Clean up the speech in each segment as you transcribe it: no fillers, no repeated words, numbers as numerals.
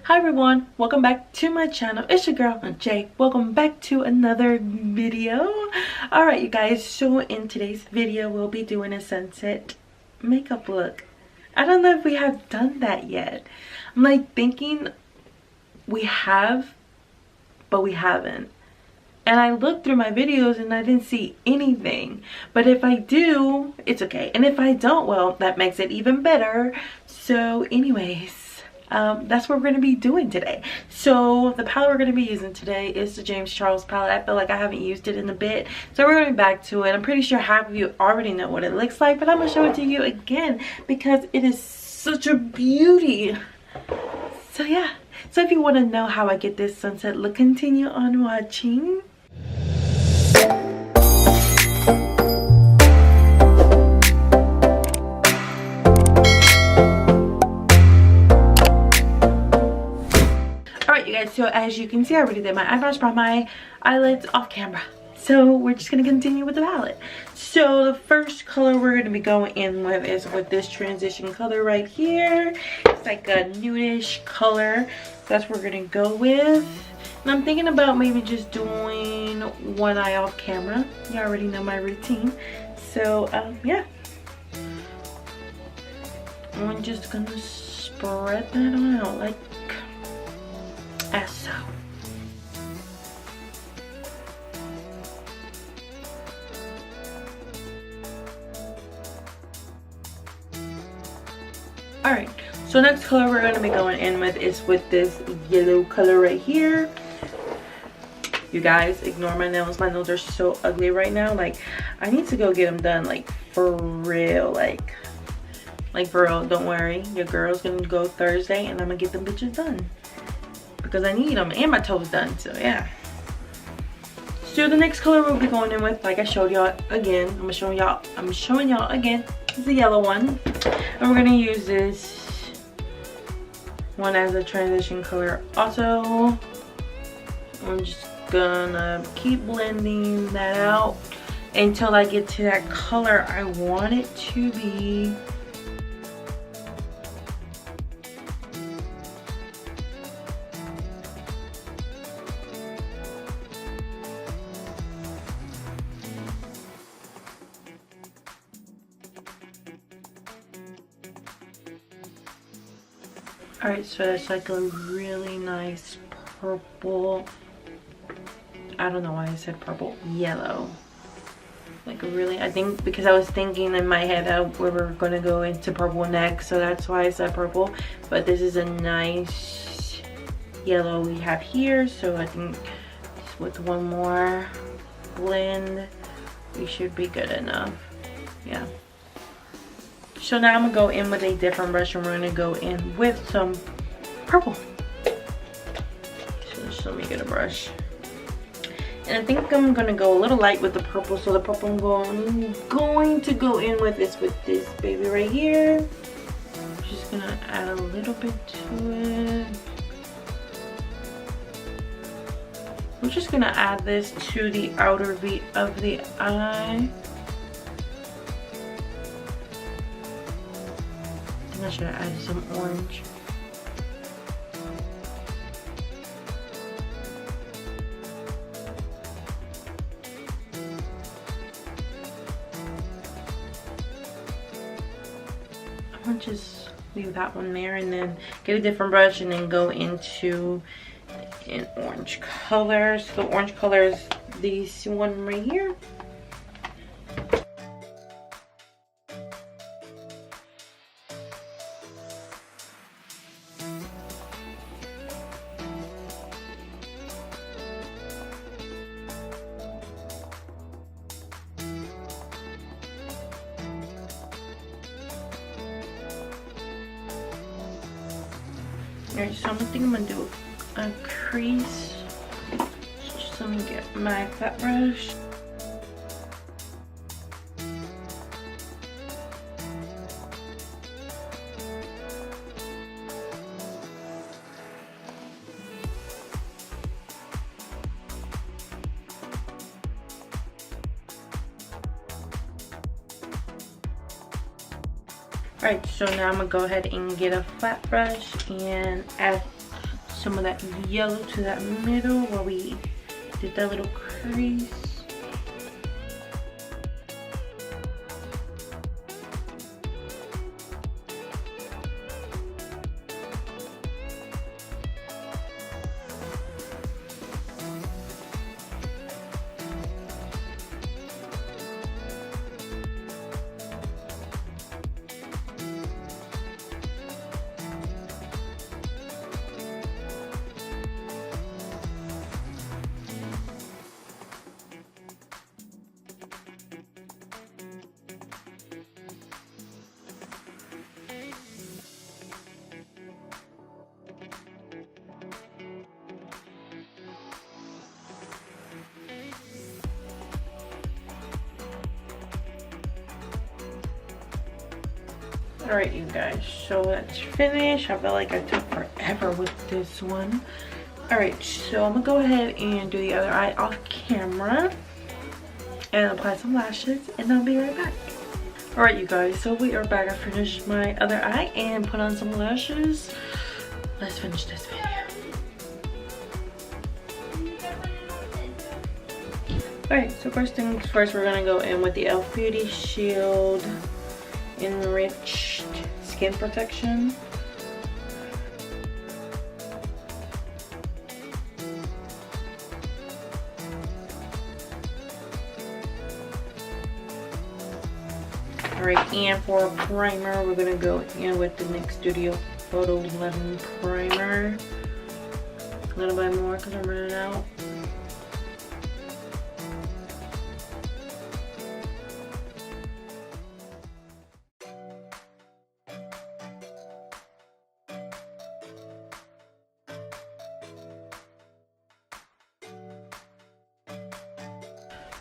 Hi everyone, welcome back to my channel. It's your girl Jay. Welcome back to another video. All right, you guys, so in today's video we'll be doing a sunset makeup look. I don't know if we have done that yet. I'm like thinking we have, but we haven't. And I looked through my videos and I didn't see anything. But if I do, it's okay. And if I don't, well, that makes it even better. So anyways, that's what we're going to be doing today. So the palette we're going to be using today is the James Charles palette. I feel like I haven't used it in a bit, so we're going back to it. I'm pretty sure half of you already know what it looks like, but I'm going to show it to you again because it is such a beauty. So yeah, so if you want to know how I get this sunset look, continue on watching. So as you can see, I already did my eyebrows, brought my eyelids off camera. So we're just going to continue with the palette. So the first color we're going to be going in with is with this transition color right here. It's like a nudish color. That's what we're going to go with. And I'm thinking about maybe just doing one eye off camera. You already know my routine. So yeah. I'm just going to spread that on out like as so. Alright, so next color we're going to be going in with is with this yellow color right here. You guys, ignore my nails. My nails are so ugly right now. Like, I need to go get them done, like, for real. Like for real, don't worry. Your girl's going to go Thursday and I'm going to get them bitches done. Because I need them and my toes done, so yeah. So the next color we'll be going in with, like I showed y'all again, I'm showing y'all again, is the yellow one. And we're gonna use this one as a transition color also. I'm just gonna keep blending that out until I get to that color I want it to be. Alright, so it's like a really nice purple. I don't know why I said purple. Yellow. Like a really, I think because I was thinking in my head that we were going to go into purple next. So that's why I said purple. But this is a nice yellow we have here. So I think with one more blend, we should be good enough. Yeah. So now I'm going to go in with a different brush and we're going to go in with some purple. So just let me get a brush. And I think I'm going to go a little light with the purple. So the purple I'm going to go in with is with this baby right here. I'm just going to add a little bit to it. I'm just going to add this to the outer V of the eye. I should have added some orange. I'm gonna just leave that one there and then get a different brush and then go into an orange color. So the orange color is this one right here. Alright, so I'm gonna do a crease. So just let me get my flat brush. Alright, so now I'm gonna go ahead and get a flat brush and add some of that yellow to that middle where we did that little crease. Alright you guys, so that's finished. I feel like I took forever with this one. Alright, so I'm gonna go ahead and do the other eye off camera and apply some lashes, and I'll be right back. Alright you guys, so we are back. I finished my other eye and put on some lashes. Let's finish this video. Alright, so first things first, we're gonna go in with the e.l.f. Beauty Shield Enriched Skin Protection. Alright, and for a primer, we're gonna go in with the NYX Studio Photo 11 primer. A little bit more because I'm running out.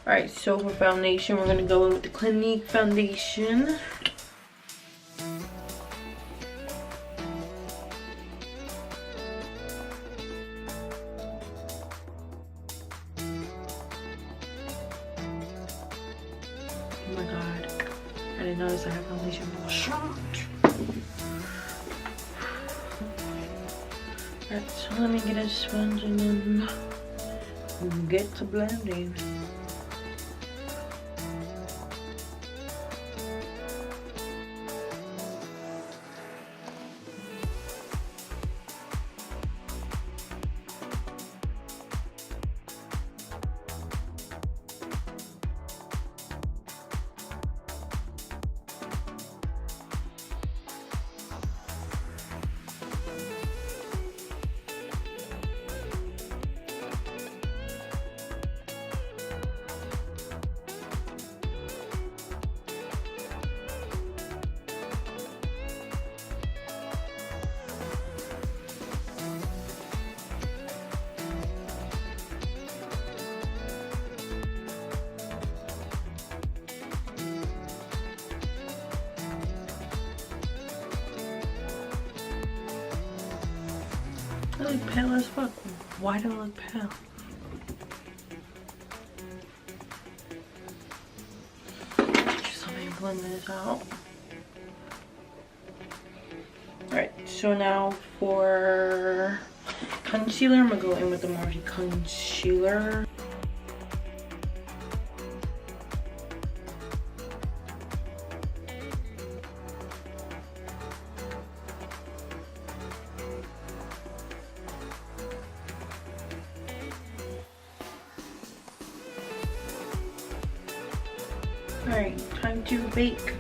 Alright, so for foundation, we're going to go in with the Clinique foundation. Oh my god, I didn't notice I have foundation on my shirt. Alright, so let me get a sponge and then get to blending. I look pale as fuck. Why do I look pale? Just let me blend this out. Alright, so now for concealer, I'm gonna go in with the Morphe concealer. Alright, time to bake.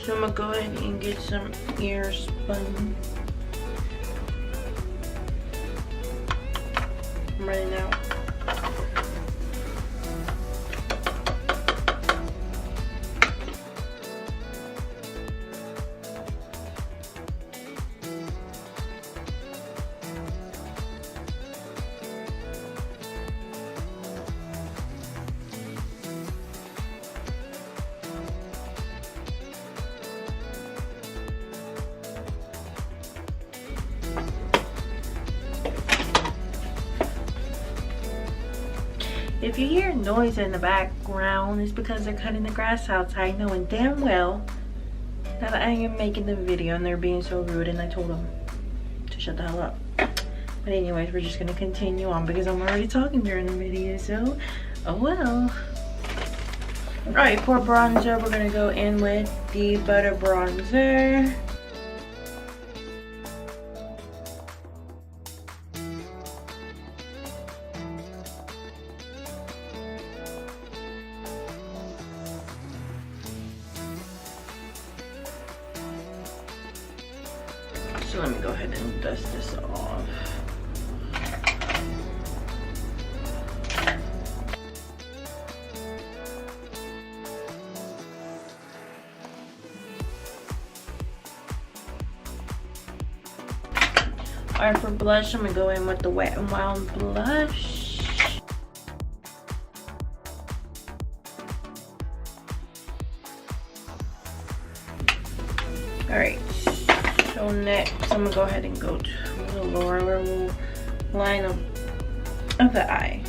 So I'm gonna go ahead and get some airspun. I'm running out. If you hear noise in the background, it's because they're cutting the grass outside, knowing damn well that I am making the video and they're being so rude, and I told them to shut the hell up. But anyways, we're just gonna continue on because I'm already talking during the video, so oh well. Alright, for bronzer, we're gonna go in with the Butter Bronzer. So let me go ahead and dust this off. Alright, for blush, I'm gonna go in with the Wet n Wild blush. Alright, so next I'm gonna go ahead and go to the lower line of the eye.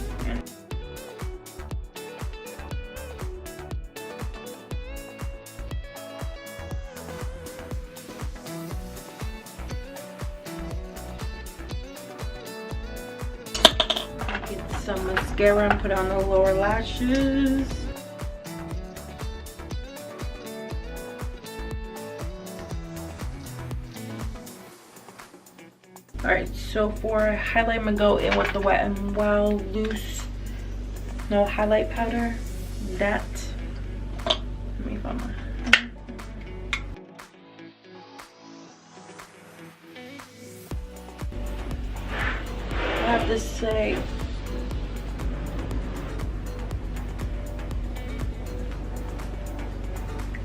Get some mascara and put on the lower lashes. Alright, so for highlight, I'm gonna go in with the Wet n Wild loose no highlight powder. That, let me find my, I have to say,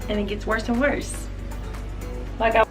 and it gets worse and worse. Like I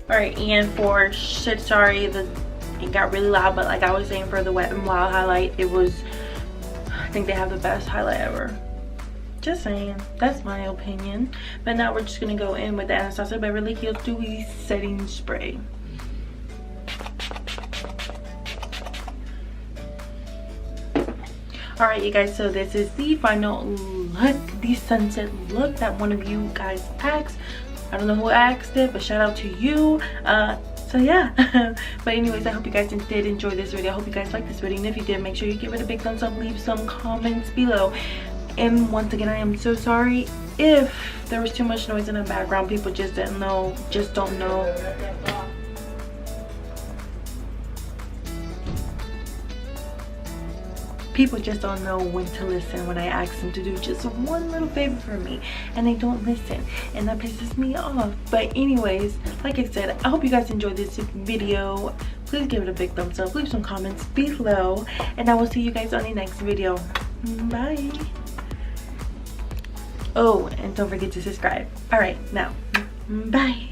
Alright, and for shit, sorry, it got really loud, but like I was saying, for the Wet n Wild highlight, it was, I think they have the best highlight ever. Just saying, that's my opinion. But now we're just gonna go in with the Anastasia Beverly Hills Dewy Setting Spray. Alright, you guys, so this is the final look, the sunset look that one of you guys asked. I don't know who asked it, but shout out to you. So yeah. But anyways, I hope you guys did enjoy this video. I hope you guys liked this video, and if you did, make sure you give it a big thumbs up, leave some comments below. And once again, I am so sorry if there was too much noise in the background. People just didn't know, just don't know. People just don't know when to listen when I ask them to do just one little favor for me, and they don't listen, and that pisses me off. But anyways, like I said, I hope you guys enjoyed this video. Please give it a big thumbs up, leave some comments below, and I will see you guys on the next video. Bye. Oh, and don't forget to subscribe. All right, now, bye.